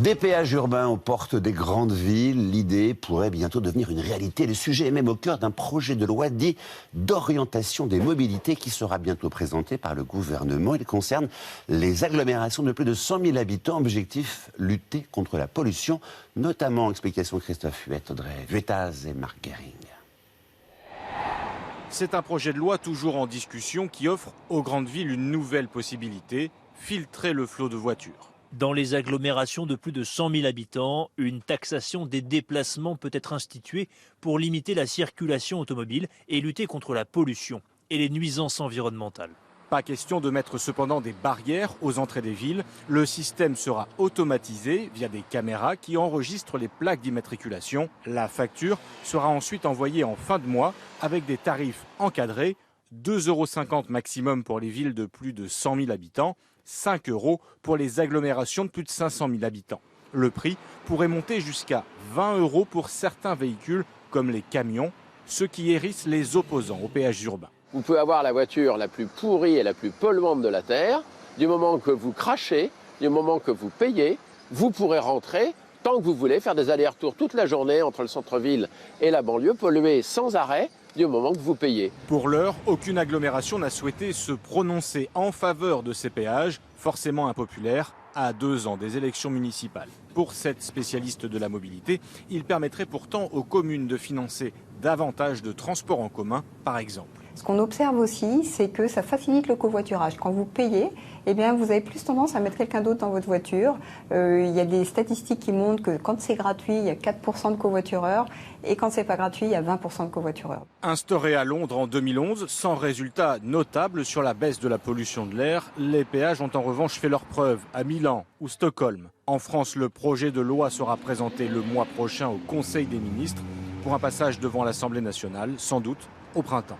Des péages urbains aux portes des grandes villes, l'idée pourrait bientôt devenir une réalité. Le sujet est même au cœur d'un projet de loi dit d'orientation des mobilités qui sera bientôt présenté par le gouvernement. Il concerne les agglomérations de plus de 100 000 habitants. Objectif, lutter contre la pollution, notamment, explication Christophe Huette, Audrey Vuettaz et Marc Guéring. C'est un projet de loi toujours en discussion qui offre aux grandes villes une nouvelle possibilité, filtrer le flot de voitures. Dans les agglomérations de plus de 100 000 habitants, une taxation des déplacements peut être instituée pour limiter la circulation automobile et lutter contre la pollution et les nuisances environnementales. Pas question de mettre cependant des barrières aux entrées des villes. Le système sera automatisé via des caméras qui enregistrent les plaques d'immatriculation. La facture sera ensuite envoyée en fin de mois avec des tarifs encadrés. 2,50 € maximum pour les villes de plus de 100 000 habitants, 5 € pour les agglomérations de plus de 500 000 habitants. Le prix pourrait monter jusqu'à 20 € pour certains véhicules comme les camions, ce qui hérisse les opposants aux péages urbains. Vous pouvez avoir la voiture la plus pourrie et la plus polluante de la Terre. Du moment que vous crachez, du moment que vous payez, vous pourrez rentrer tant que vous voulez, faire des allers-retours toute la journée entre le centre-ville et la banlieue, polluer sans arrêt du moment que vous payez. Pour l'heure, aucune agglomération n'a souhaité se prononcer en faveur de ces péages, forcément impopulaires, à 2 ans des élections municipales. Pour cette spécialiste de la mobilité, il permettrait pourtant aux communes de financer davantage de transports en commun, par exemple. Ce qu'on observe aussi, c'est que ça facilite le covoiturage. Quand vous payez, eh bien, vous avez plus tendance à mettre quelqu'un d'autre dans votre voiture. Il y a des statistiques qui montrent que quand c'est gratuit, il y a 4% de covoitureurs et quand c'est pas gratuit, il y a 20% de covoitureurs. Instauré à Londres en 2011, sans résultat notable sur la baisse de la pollution de l'air, les péages ont en revanche fait leurs preuves à Milan ou Stockholm. En France, le projet de loi sera présenté le mois prochain au Conseil des ministres pour un passage devant l'Assemblée nationale, sans doute au printemps.